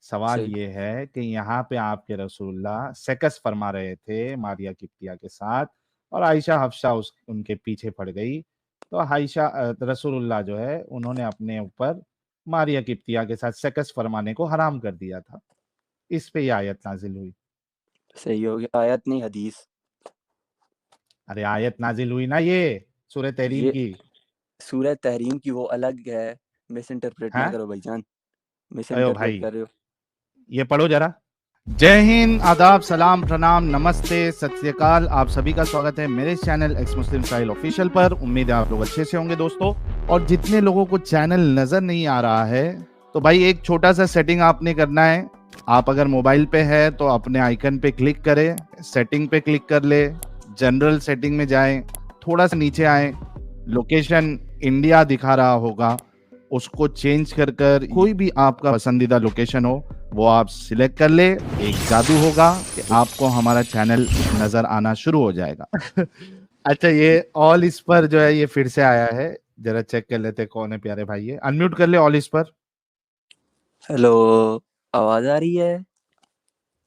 سوال صحیح. یہ ہے کہ یہاں پہ آپ کے رسول اللہ سیکس فرما رہے تھے ماریہ کپتیہ کے ساتھ، اور عائشہ حفصہ ان کے پیچھے پڑ گئی، تو عائشہ رسول اللہ جو ہے انہوں نے اپنے اوپر ماریہ کپتیہ کے ساتھ سیکس فرمانے کو حرام کر دیا تھا، اس پہ یہ آیت نازل ہوئی۔ صحیح ہو گیا، آیت نہیں حدیث. ارے آیت نازل ہوئی نا یہ سورہ تحریم یہ کی۔ سورہ تحریم کی وہ الگ ہے، مس انٹرپریٹ نہ ہاں کرو بھائی جان، مس ایو انٹرپریٹ بھائی کر رہے ہو. یہ پڑھو ذرا۔ جے ہند، آداب، سلام، پرنام، نمستے، ست سری اکال، آپ سبھی کا سواگت ہے میرے چینل ایکس مسلم ساحل آفیشیل پر۔ امید ہے آپ لوگ اچھے سے ہوں گے دوستو، اور جتنے لوگوں کو چینل نظر نہیں آ رہا ہے تو بھائی ایک چھوٹا سا سیٹنگ آپ نے کرنا ہے۔ آپ اگر موبائل پہ ہے تو اپنے آئیکن پہ کلک کریں، سیٹنگ پہ کلک کر لے، جنرل سیٹنگ میں جائیں، تھوڑا سا نیچے آئیں، لوکیشن انڈیا دکھا رہا ہوگا، اس کو چینج کر کوئی بھی آپ کا پسندیدہ لوکیشن ہو وہ آپ سلیکٹ کر لے۔ ایک جادو ہوگا کہ آپ کو ہمارا چینل نظر آنا شروع ہو جائے گا۔ اچھا یہ آل اس پر جو ہے یہ پھر سے آیا ہے، ذرا چیک کر لیتے کون ہے پیارے بھائی، یہ انمیوٹ کر لے آل اس پر۔ ہیلو، آواز آ رہی ہے؟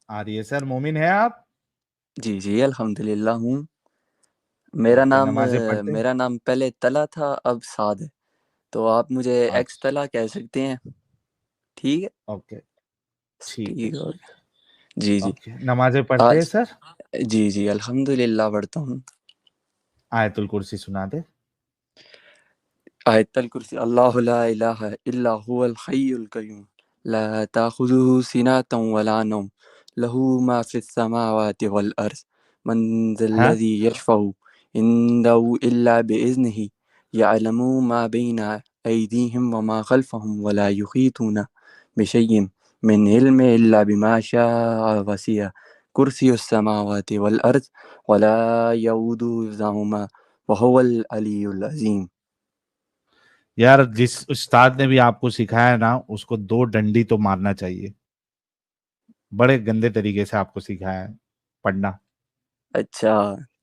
آ رہی ہے سر، مومن ہے آپ؟ جی جی الحمدللہ ہوں. میرا اوکے، نام نمازیں پڑھتے؟ میرا نام پہلے تلا تھا، اب سعد ہے، تو آپ مجھے ایکس اچھا تلا کہہ سکتے ہیں. ٹھیک ہے، اوکے ٹھیک ہے، ٹھیک ہو گیا. جی جی اوکے نمازیں پڑھتے ہیں آج سر؟ جی جی الحمدللہ پڑھتا ہوں. آیت الکرسی سنا دے۔ آیت الکرسی. اللہ لا الہ الا هو الحی القیوم لا تاخذه سنة ولا نوم له ما في السماوات والارض من ذا ہاں الذي يشفع عنده الا باذنه يعلم ما بين ايديهم وما خلفهم ولا يحيطون بشيء من علم الا بما شاء وسع کرسی السماوات والارض ولا يؤوده حفظهما وهو العلی العظیم. یار جس استاد نے بھی آپ کو سکھایا نا اس کو 2 ڈنڈی تو مارنا چاہیے، بڑے گندے طریقے سے آپ کو سکھایا ہے پڑھنا۔ اچھا،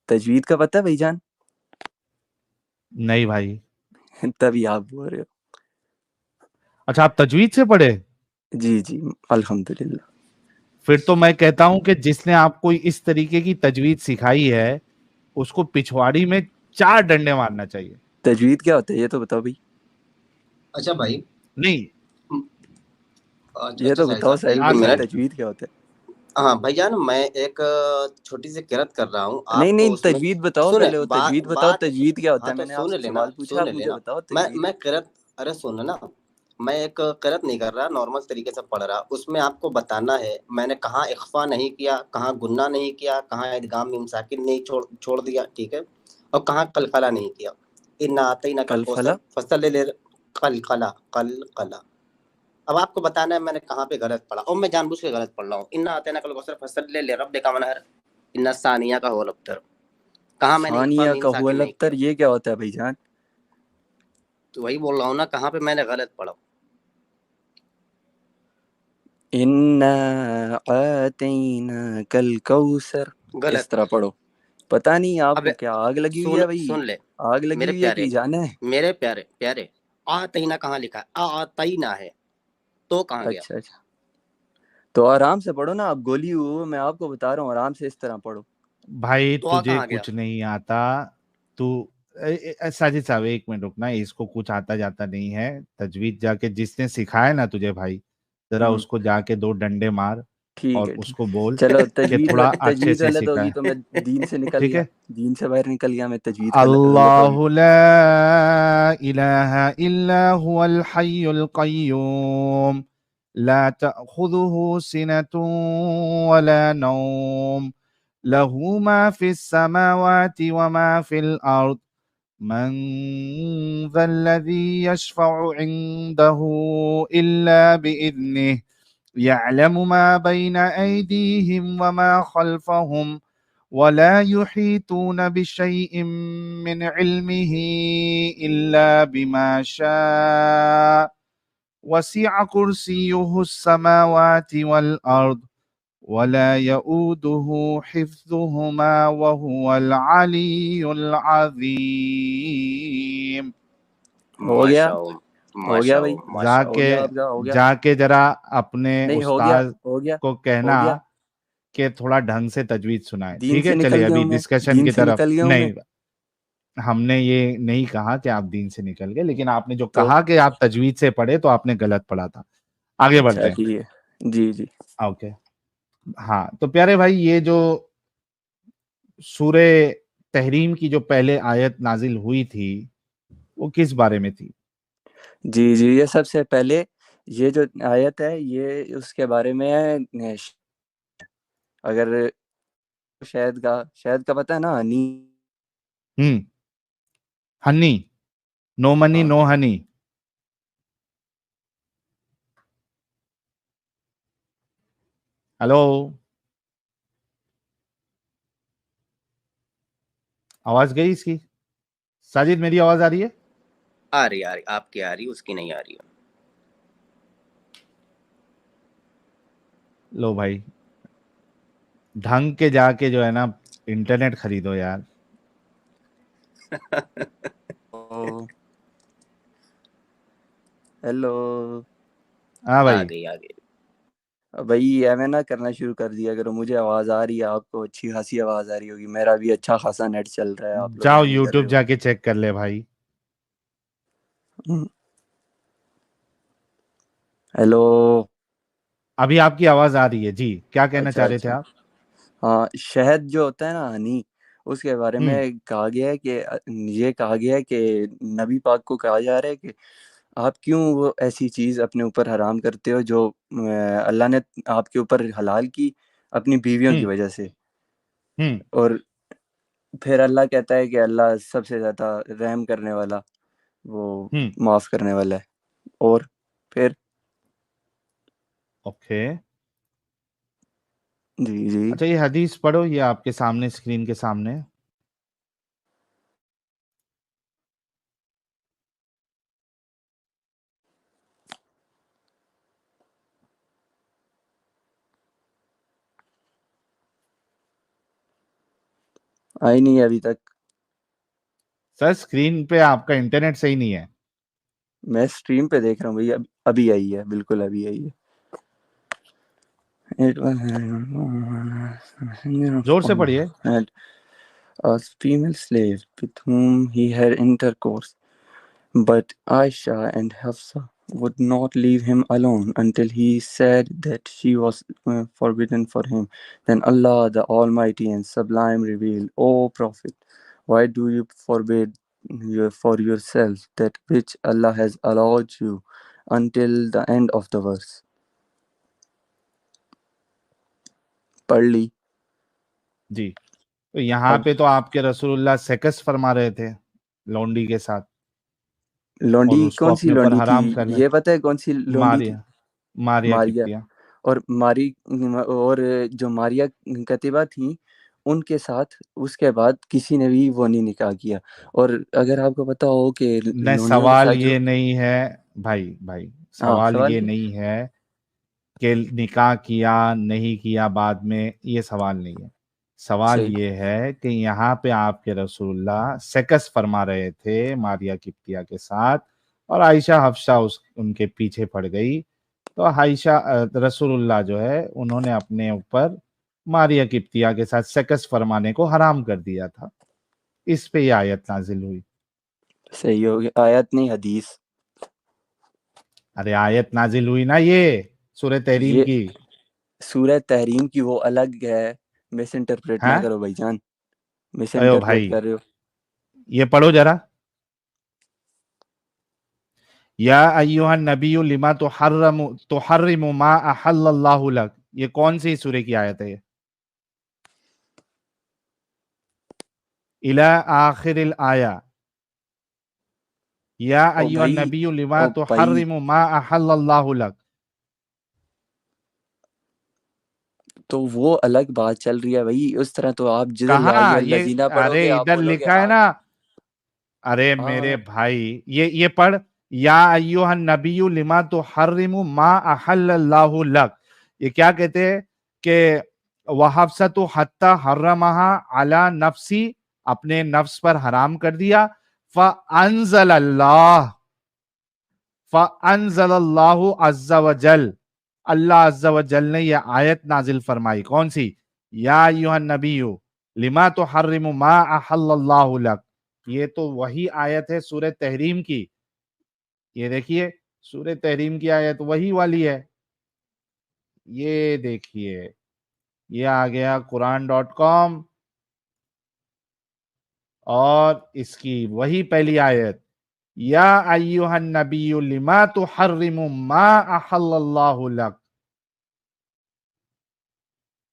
تجوید کا پتہ ہے بھائی جان؟ نہیں بھائی۔ تبھی آپ بول رہے اچھا آپ تجوید سے پڑھے؟ ہو. جی جی الحمدللہ. پھر تو میں کہتا ہوں کہ جس نے آپ کو اس طریقے کی تجوید سکھائی ہے اس کو پچھواڑی میں 4 ڈنڈے مارنا چاہیے۔ تجوید کیا ہوتا ہے یہ تو بتاؤ بھائی. اچھا بھائی، نہیں یہ اچھا تو ساحل بتاؤ صاحب ساحل ایک بھائی منٹ. تجوید کیا ہوتا ہے؟ ہاں بھائی جان، میں ایک چھوٹی سی قرت کر رہا ہوں نہیں آپ کو، نہیں اس میں تجوید بتاؤ سنیں پہلے، وہ بات تجوید بتاؤ بات تجوید کیا ہوتا ہاں ہے. تو میں نے آپ سن سے لینا سوال پوچھا، سن آپ مجھے لینا. بتاؤ تجوید. میں قرت، ارے سن نا، میں ایک قرت نہیں کر رہا، نارمل طریقے سے پڑھ رہا. اس میں آپ کو بتانا ہے میں نے کہاں اخفا نہیں کیا، کہاں گنہ نہیں کیا، کہاں ادغام میم ساکن نہیں چھوڑ دیا، ٹھیک ہے، اور کہاں قلقلہ نہیں کیا. انا اعطیناک کل الکوثر فلا. فصل قلقلہ. اب آپ کو بتانا ہے میں نے کہاں پہ غلط پڑھا، اور میں جان بوجھ کے غلط پڑھ رہا ہوں. انا اعطیناک الکوثر فصل لربک وانحر، ان ثانیہ کا ہو الابتر، کہاں میں نے اخفا ثانیہ میم کا هو ساکن نہیں کیا. الابتر یہ کیا ہوتا ہے بھائی جان؟ تو وہی بول رہا ہوں نا، کہاں پہ میں نے غلط پڑھا. انا اعطیناک الکوثر اس غلط. طرح پڑھو. پتہ نہیں آپ اب کو کیا آگ لگی ہوئی ہے بھائی؟ سن لے آگ لگی میرے ہوئی ہے پیارے، کہ جانا ہے؟ میرے پیارے پیارے، آتینا کہاں لکھا ہے؟ آتینا ہے تو کہاں گیا؟ اچھا اچھا، تو آرام سے پڑھو نا. آپ گولی ہو، میں آپ کو بتا رہا ہوں آرام سے اس طرح پڑھو. بھائی تو تجھے کہاں گیا؟ کچھ نہیں آتا، تو ساجد صاحب ایک منٹ رکنا، اس کو کچھ آتا جاتا نہیں ہے تجوید. جا کے جس نے سکھایا نا تجھے بھائی، ذرا اس کو جا کے 2 ڈنڈے مار ٹھیک اور ہے اس کو بول چلو. کہ تجوید تھوڑا اچھے تجوید سے غلط ہوگی سکھائے، تو میں دین سے نکل ٹھیک گیا، ہے؟ دین سے باہر نکل گیا میں. تجوید غلط ہوگی. اللہ لا الہ الا هو الحی القیوم لا تأخذه سنة ولا نوم له ما في السماوات وما في الأرض من ذا الذي يشفع عنده إلا بإذنه يعلم ما بين أيديهم وما خلفهم ولا يحيطون بشيء من علمه إلا بما شاء وسع كرسيه السماوات والأرض ولا يؤوده حفظهما وهو العلي العظيم. ہو گیا. ہو گیا بھائی، ماشاء ہو گیا آپ کا، ہو گیا جا کے ذرا اپنے نہیں، ہو گیا، استاد ہو گیا، کو ہو کہنا گیا، کہ تھوڑا ڈھنگ سے تجوید سنائے. دین ٹھیک سے ہے نکل چلیے گیا ابھی ہوں میں، ڈسکشن دین کی سے طرف. نکل گیا ہوں میں، نہیں ہم نے یہ نہیں کہا کہ آپ دین سے نکل گئے، لیکن آپ نے جو تو کہا کہ آپ تجوید سے پڑھے تو آپ نے غلط پڑھا تھا. آگے اچھا بڑھتے ہیں. ٹھیک ہے، جی جی. اوکے ہاں تو پیارے بھائی یہ جو سورہ تحریم کی جو پہلے آیت نازل ہوئی تھی وہ کس بارے میں تھی؟ جی جی، یہ سب سے پہلے یہ جو آیت ہے یہ اس کے بارے میں ہے. اگر شہد کا پتہ ہے نا، ہنی. ہنی، نو منی ہاں نو ہنی. ہلو آواز گئی اس کی؟ ساجد میری آواز آ رہی ہے؟ آ رہی آپ کی آ رہی، اس کی نہیں آ رہی. لو بھائی ڈھنگ کے جا کے جو ہے نا انٹرنیٹ خریدو یار. ہیلو ہاں آ بھائی گئی. بھائی ایویں نہ کرنا شروع کر دیا کرو. مجھے آواز آ رہی ہے، آپ کو اچھی خاصی آواز آ رہی ہوگی. میرا بھی اچھا خاصا نیٹ چل رہا ہے، آپ لوگ جاؤ نہیں کر رہے یوٹیوب جا کے چیک کر لے بھائی. ہو. ہیلو ابھی آپ کی آواز آ رہی ہے جی. کیا کہنا اچھا چاہ رہے تھے اچھا، آپ؟ ہاں شہد جو ہوتا ہے نا، ہنی، اس کے بارے ہوں میں کہا گیا ہے کہ یہ کہا گیا ہے کہ نبی پاک کو کہا جا رہا ہے کہ آپ کیوں وہ ایسی چیز اپنے اوپر حرام کرتے ہو جو اللہ نے آپ کے اوپر حلال کی اپنی بیویوں کی ہوں وجہ سے. ہوں اور پھر اللہ کہتا ہے کہ اللہ سب سے زیادہ رحم کرنے والا، وہ ہوں معاف کرنے والا ہے. اور پھر اوکے جی جی اچھا یہ حدیث پڑھو، یہ آپ کے سامنے اسکرین کے سامنے. آئی نہیں ہے ابھی تک. سر اسکرین پہ آپ کا انٹرنیٹ صحیح نہیں ہے. میں اسٹریم پہ دیکھ رہا ہوں بھائی، ابھی آئی ہے، بالکل ابھی آئی ہے. It was messenger of زور سے Allah پڑھیے. had a female slave with whom he had intercourse, but Aisha and Hafsa would not leave him alone until he said that she was forbidden for him. Then Allah the Almighty and Sublime revealed, O Prophet, why do you forbid for yourself that which Allah has allowed you until the end of the verse. پڑھ لی. جی تو یہاں اب پہ تو آپ کے رسول اللہ سیکس فرما رہے تھے لونڈی کے ساتھ، اور لونڈی اس کو کون سی اپنے اوپر لونڈی تھی؟ حرام کر لیں. یہ پتہ ہے کون سی لونڈی تھی؟ ماریا ماریا. کپتیا. اور اور جو ماریا کتیبہ تھیں ان کے ساتھ اس کے بعد کسی نے بھی وہ نہیں نکاح کیا. اور اگر آپ کو پتا ہو کہ نہیں لونڈیوں کے سوال ساتھ جو یہ نہیں ہے بھائی ہاں سوال سوال یہ نہیں ہے کہ نکاح کیا نہیں کیا بعد میں، یہ سوال نہیں ہے. سوال صحیح یہ ہے کہ یہاں پہ آپ کے رسول اللہ سیکس فرما رہے تھے ماریا کپتیا کے ساتھ، اور عائشہ حفصہ ان کے پیچھے پڑ گئی. تو عائشہ رسول اللہ جو ہے انہوں نے اپنے اوپر ماریا کپتیا کے ساتھ سیکس فرمانے کو حرام کر دیا تھا. اس پہ یہ آیت نازل ہوئی. صحیح ہو گیا. آیت نہیں، حدیث. ارے آیت نازل ہوئی نا یہ سورہ تحریم یہ کی. سورہ تحریم کی وہ الگ ہے، مس انٹرپریٹ نہ ہاں کرو بھائی جان، مس ایو انٹرپریٹ بھائی کر رہے ہو. یہ پڑھو ذرا. یا ایھا النبی لما تحرم ما احل اللہ لک، یہ کون سی سورہ کی آیت ہے؟ الی آخر الآیہ. یا او ایھا بھائی، النبی لما او بھائی، تحرم ما احل اللہ لک. تو وہ الگ بات چل رہی ہے بھائی. اس طرح تو آپ جدھر یا کہاں یہ؟ الذین پڑھو ارے گے آپ ادھر بولو گے لکھا ہے آپ. نا. ارے میرے ہاں بھائی یہ پڑھ. یا ایھا النبی لما تحرم ما احل اللہ لک. یہ کیا کہتے ہیں کہ وحفصۃ حتی حرمها علی نفسی، اپنے نفس پر حرام کر دیا. فانزل اللہ फअंज़ल अल्लाहु अज़्ज़ा वजल, अल्लाह अज़्ज़ा वजल ने ये आयत नाजिल फरमाई, कौन सी? या अय्युहन नबिय्यु लिमा तुहर्रिमु मा अहल्लल्लाहु लक। ये तो वही आयत है सूरह तहरीम की। ये देखिए सूरह तहरीम की आयत वही वाली है। ये देखिए, ये आ गया कुरान.com और इसकी वही पहली आयत, या अय्युहन नबिय्यु लिमा तुहर्रिमु मा अहल्लल्लाहु लक।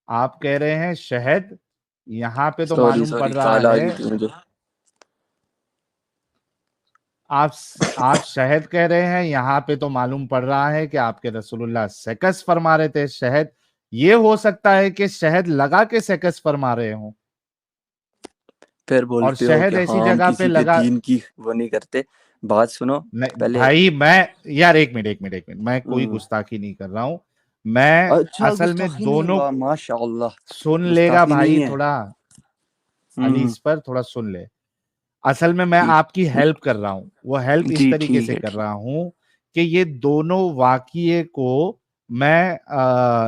आप कह रहे हैं शहद, यहाँ पे तो सॉरी मालूम पड़ सॉरी, रहा कॉल आ है, रही थी मुझे। आप शहद कह रहे हैं, यहाँ पे तो मालूम पड़ रहा है कि आपके रसूलुल्लाह सेकस फरमा रहे थे शहद। ये हो सकता है कि शहद लगा के सेकस फरमा रहे हों, फिर और बोलते हो शहद कि ऐसी हाँ हम जगह पे किसी के लगा। दीन की वो नहीं करते। बात सुनो नहीं पहले। भाई, मैं यार एक मिनट, मैं कोई हम्म, गुस्ताखी नहीं कर रहा हूं। मैं अच्छा असल में गुस्ताखी नहीं, दोनों वाह माशाअल्लाह, सुन लेगा गुस्ताखी नहीं भाई, है। थोड़ा अली हम्म, इस पर थोड़ा सुन ले। असल में मैं ठीक। आपकी हेल्प कर रहा हूँ, वो हेल्प इस जी तरीके ठीक से है कर ठीक। रहा हूँ कि ये दोनों वाक़ये को मैं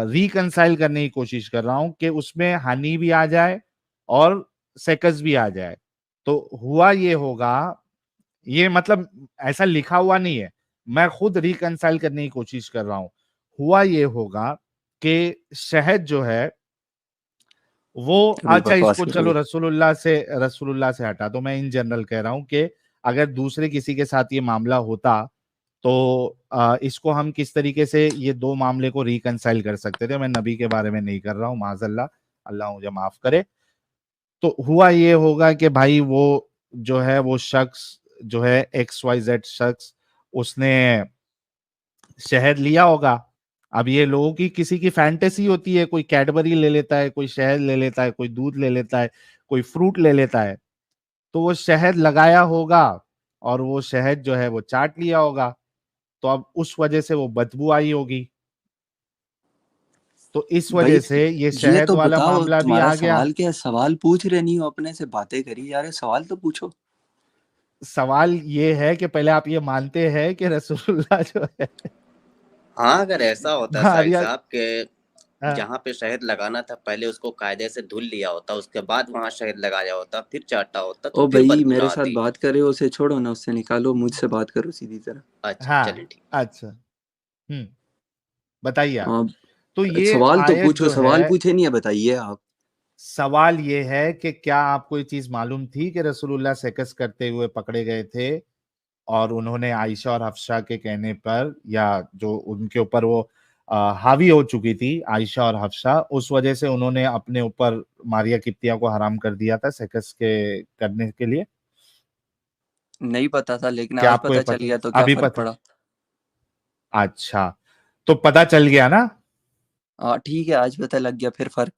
रिकंसाइल करने की कोशिश कर रहा हूँ कि उसमें हनी भी आ जाए और सेकस भी आ जाए। तो हुआ ये होगा, ये मतलब ऐसा लिखा हुआ नहीं है, मैं खुद रिकंसाइल करने की कोशिश कर रहा हूँ। हुआ ये होगा कि शहद जो है वो, अभी अच्छा बकवास इसको कर रहे चलो हो। रसूलुल्लाह से हटा दो, मैं इन जनरल कह रहा हूँ कि अगर दूसरे किसी के साथ ये मामला होता तो इसको हम किस तरीके से ये दो मामले को रिकंसाइल कर सकते थे। मैं नबी के बारे में नहीं कर रहा हूँ, माज़अल्लाह, अल्लाह मुझे माफ करे। तो हुआ ये होगा कि भाई वो जो है वो शख्स जो है XYZ शख्स, उसने शहद लिया होगा। अब ये लोगों की किसी की फैंटेसी होती है, कोई कैडबरी ले लेता है, कोई शहद ले लेता है, कोई दूध ले लेता है, कोई फ्रूट ले लेता है। तो वो शहद लगाया होगा और वो शहद जो है वो चाट लिया होगा, तो अब उस वजह से वो बदबू आई होगी। तो इस भाई वजह से ये ये शहद तो वाला बताओ मामला भी तुम्हारा आ गया। सवाल क्या है? सवाल पूछ रहे नहीं हो, अपने से बातें करी जा रहे, सवाल तो पूछो। सवाल ये है कि पहले आप ये मानते हैं कि रसूलुल्लाह जो है हाँ, अगर ऐसा होता साहिल मारिया, साहब के हाँ, जहाँ पे शहद लगाना था पहले उसको कायदे से धुल लिया होता, उसके बाद वहां शहद लगाया होता, फिर चाटा होता, तो ओ फिर भाई बदबू ना मेरे साथ आती। बात करे, उसे छोड़ो ना, उससे निकालो, मुझसे बात करो सीधी तरह। अच्छा चलिए हाँ, ठीक। अच्छा, बताइए आप। आप तो ये सवाल तो आयत पूछो, जो सवाल है, पूछे नहीं है, बताइए आप। सवाल ये है कि क्या आपको ये चीज मालूम थी कि रसूलुल्लाह सेकस करते हुए पकड़े गए थे और उन्होंने आयशा और हफ्सा के कहने पर, या जो उनके ऊपर वो हावी हो चुकी थी आयशा और हफ्सा, उस वजह से उन्होंने अपने ऊपर मारिया किप्तिया को हराम कर दिया था सेकस के करने के लिए? नहीं पता था, लेकिन क्या आज आपको ये पता चल पता? गया तो क्या अभी फर्क पता? पड़ा। अच्छा, तो पता चल गया ना? हाँ ठीक है, आज पता लग गया, फिर फर्क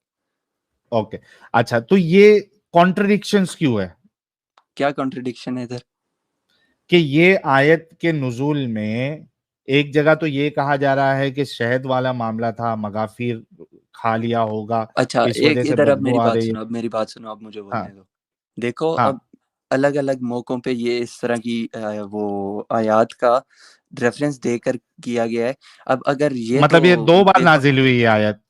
ओके, अच्छा, तो ये कॉन्ट्रडिक्शंस क्यों है क्या? कॉन्ट्रडिक्शन है इधर? कि ये आयत के नुज़ूल में एक जगह तो ये कहा जा रहा है कि शहद वाला मामला था, मगाफिर खा लिया होगा, अच्छा इस एक वजह से इधर, अब बदबू मेरी आ बात रही है। सुनो, अब मेरी बात सुनो, अब मुझे बोलने हाँ, दो। देखो हाँ, अब अलग अलग मौकों पे ये इस तरह की वो आयात का रेफरेंस देकर किया गया है। अब अगर ये तो मतलब ये दो बार देखो, नाजिल हुई ये आयत?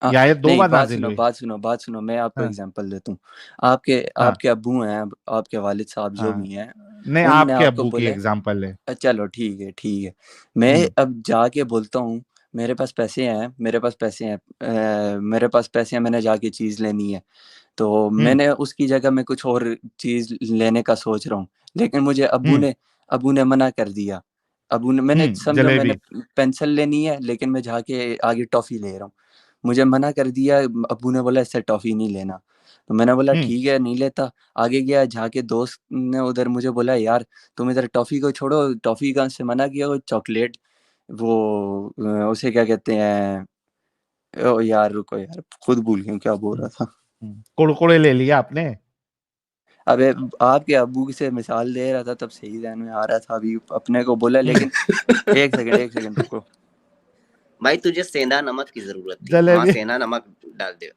ये आयत दो नहीं बार नाजिल हुई? बात सुनो, मैं आपको हाँ, एग्जांपल देता हूँ। आपके हाँ, आपके अब्बू हैं, आपके वालिद साहब जो हाँ, भी हैं, नहीं उनने आपके आपको अब्बू की बोला है, एग्जांपल है। चलो ठीक है ठीक है, मैं हम्म, अब जाके बोलता हूँ मेरे पास पैसे हैं, मेरे पास पैसे हैं, मैंने जाके चीज़ लेनी है, तो हम्म, मैंने उसकी जगह में कुछ और चीज़ लेने का सोच रहा हूँ, लेकिन मुझे हम्म, अब्बू ने मना कर दिया। मैंने समझो मैंने जलेबी। पेंसिल लेनी है, लेकिन मैं जाके आगे टॉफ़ी ले रहा हूँ, मुझे मना कर दिया, अब्बू ने बोला इससे टॉफ़ी नहीं लेना, तो मैंने बोला हम्म, ठीक है नहीं लेता। आगे गया, जाके दोस्त ने उधर मुझे बोला यार तुम इधर टॉफ़ी को छोड़ो, टॉफ़ी का से मना किया, वो चॉकलेट, वो उसे क्या कहते हैं, ओ यार रुको यार, खुद भूल गया क्या बोल रहा था। कुड़कुड़े ले लिया आपने? अबे आपके अब्बू से मिसाल दे रहा था, तब सही ध्यान में आ रहा था, अभी अपने को बोला, लेकिन एक सेकंड रुको। भाई तुझे सेंधा नमक की जरूरत थी, वहां जलेबी। सेंधा नमक डाल दे।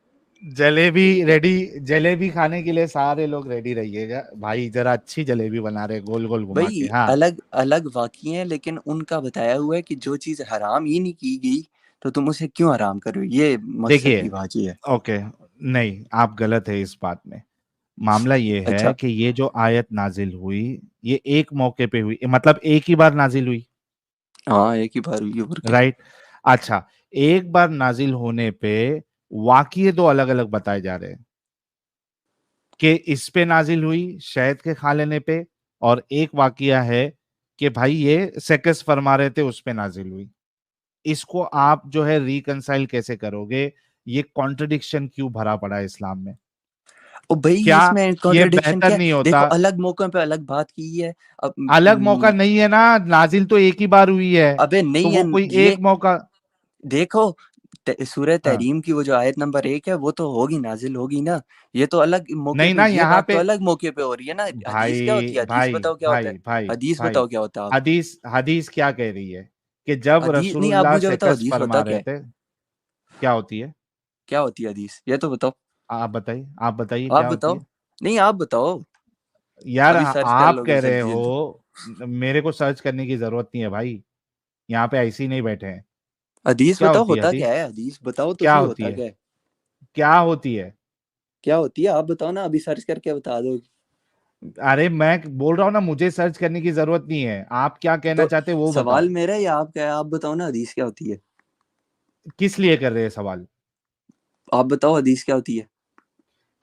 जलेबी रेडी, जलेबी खाने के लिए सारे लोग रेडी रहिएगा भाई, जरा अच्छी जलेबी बना रहे गोल गोल घुमा भाई के। हाँ अलग अलग वाक़ई हैं, लेकिन उनका बताया हुआ है कि जो चीज़ हराम ही नहीं की गई तो तुम उसे क्यों हराम कर रहे हो, ये मकसद देखिए, की बाजी है। ओके, नहीं आप गलत है इस बात में। मामला ये है अच्छा कि ये जो आयत नाजिल हुई, ये एक मौके पे हुई, मतलब एक ही बार नाजिल हुई, हाँ, एक ही बार हुई है और क्या। राइट? अच्छा, एक बार नाजिल होने पे वाक़ये दो अलग अलग बताए जा रहे हैं कि इस पे नाजिल हुई शहद के खा लेने पे, और एक वाक़या है कि भाई ये सेकस फरमा रहे थे उस पे नाजिल हुई। इसको आप जो है रिकंसाइल कैसे करोगे? ये कॉन्ट्रडिक्शन क्यों भरा पड़ा है इस्लाम में? ओ भाई क्या इसमें ये कॉन्ट्रडिक्शन बेहतर क्या नहीं है? देखो होता? अलग मौकों पे अलग बात की है। अब अलग मौका नहीं है ना, नाजिल तो एक ही बार हुई है, अबे तो नहीं वो है कोई ये, एक मौका। देखो सूरह हाँ, तहरीम की वो जो आयत नंबर 1 है वो तो होगी, नाजिल होगी ना। ये तो अलग मौके नहीं पे, ना ये यहाँ बात तो पे। अलग मौके पे हो रही है ना। हदीस क्या होती भाई है? हदीस भाई बताओ क्या होता भाई है? भाई हदीस भाई, बताओ क्या होता है आप? हदीस हदीस क्या कह रही है कि जब हदीस नहीं, आप रसूलुल्लाह मुझे बताओ सेकस हदीस फरमा होता क्या रहे है? थे, क्या होती है? क्या होती है हदीस? ये तो बताओ। आप बताइए आप क्या होती बताओ। है? नहीं आप बताओ। यार अभी सर्च कर आप लो कह गूगल रहे पे तो। हो, मेरे को सर्च करने की जरूरत नहीं है भाई, यहाँ पे ऐसे ही नहीं बैठे हैं। हदीस क्या बताओ होती है होता क्या हदीस? है? हदीस बताओ तो क्या सही, होती होता है? क्या है? क्या होती है? क्या होती है आप बताओ ना, अभी सर्च करके बता दो। अरे मैं बोल रहा हूँ ना, मुझे सर्च करने की जरूरत नहीं है, आप क्या कहना तो चाहते हैं वो सवाल बताओ। मेरा है या आपका है? आप बताओ ना हदीस क्या होती है। किस लिए कर रहे हैं सवाल? आप बताओ हदीस क्या होती है,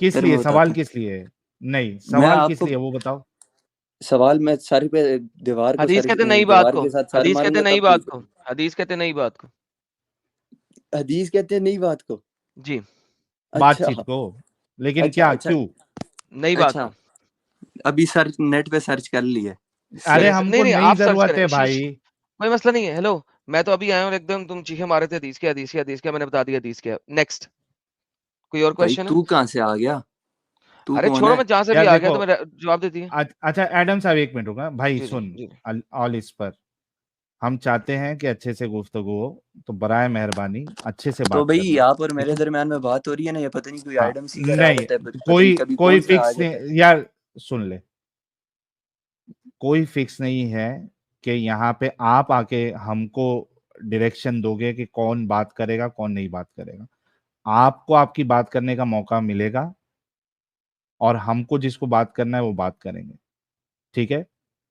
किस फिर लिए मैं सवाल, बताता हूँ। किस लिए? नहीं, मैं सवाल किस आपको लिए वो बताओ। सवाल, मैं सर पे दीवार को हदीस सर कहते नई बात दीवार को, के साथ सर हदीस कहते मारूंगा नई तब बात पूछ। को, हदीस कहते नई बात को। हदीस कहते हैं नई बात को। जी, बातचीत अच्छा को, लेकिन अच्छा क्या, अच्छा क्यों? नई बात अच्छा। को। अभी सर्च नेट पे सर्च कर लिए। अरे कैसे? नहीं हमको नहीं, नई आप सर्च जरूरत करें, है भाई। कोई मसला नहीं है। हेलो, मैं तो अभी आया हूँ एकदम, तुम चीखे मारे थे हदीस क्या, हदीस क्या, हदीस क्या, मैंने बता दिया हदीस क्या। नेक्स्ट, कोई और भाई क्वेश्चन है? तू कहाँ से आ गया? तू अरे कौन छोड़ो, है? मैं जहां से भी यार आ गया देखो, तो मैं जवाब देती है। अच्छा एडम साहब एक मिनट रुका भाई, जी जी सुन। जी। ऑल इस पर हम चाहते हैं कि अच्छे से गुफ्तगू हो, तो बराए मेहरबानी अच्छे से तो बात भाई करना, आप और ठीक मेरे है? दरमियान में बात हो रही है ना, ये पता नहीं कोई हाँ, आइटम सीकर आ नहीं, जाता है, पता नहीं कोई कभी कोई कौन सा आ फिक्स जाता है। नहीं यार, सुन ले, कोई फिक्स नहीं है कि यहाँ पे आप आके हमको डायरेक्शन दोगे कि कौन बात करेगा कौन नहीं बात करेगा। आपको आपकी बात करने का मौका मिलेगा, और हमको जिसको बात करना है वो बात करेंगे, ठीक है?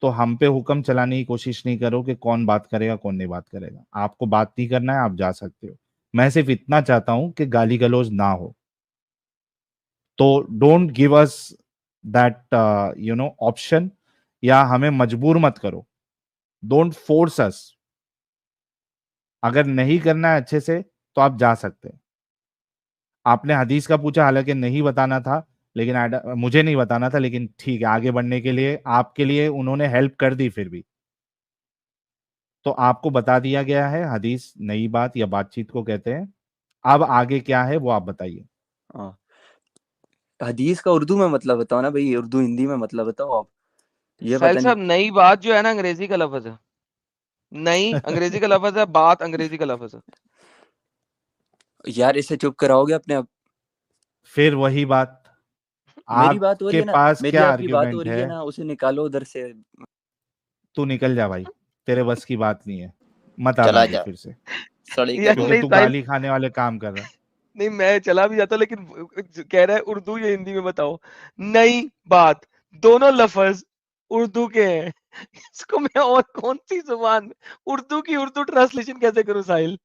तो हम पे हुक्म चलाने की कोशिश नहीं करो कि कौन बात करेगा कौन नहीं बात करेगा। आपको बात नहीं करना है, आप जा सकते हो। मैं सिर्फ इतना चाहता हूं कि गाली गलौज ना हो, तो don't give us that option, या हमें मजबूर मत करो, डोंट फोर्स अस। अगर नहीं करना है अच्छे से तो आप जा सकते हैं। आपने हदीस का पूछा, हालांकि नहीं बताना था, लेकिन मुझे नहीं बताना था, लेकिन ठीक है, आगे बढ़ने के लिए आपके लिए उन्होंने हेल्प कर दी फिर भी, तो आपको बता दिया गया है, हदीस नई बात या बातचीत को कहते हैं। अब आगे क्या है वो आप बताइए। हाँ, हदीस का उर्दू में मतलब बताओ ना भाई, उर्दू हिंदी में मतलब बताओ आप। ये साहिल पता नहीं। साहब, नई बात जो है ना, अंग्रेजी का लफ्ज है। नई अंग्रेजी का लफ्ज है, बात अंग्रेजी का लफ्ज है। यार इसे चुप कराओगे अपने आप? फिर वही बात, मेरी बात हो रही आपके है ना, पास मेरी क्या आपकी बात हो आर्ग्यूमेंट रही है? है ना, उसे निकालो उधर से। तू निकल जा भाई, तेरे बस की बात नहीं है, मत आना चला तू जा फिर से, सड़ी यार कबूतर। क्योंकि नहीं तू साहिल, गाली खाने वाले काम कर रहा है। नहीं मैं चला भी जाता, लेकिन कह रहा है उर्दू या हिंदी में बताओ। नई बात, दोनों लफ्ज उर्दू के हैं। इसको मैं और कौन सी जुबान में उर्दू की उर्दू ट्रांसलेशन कैसे करूं साहिल?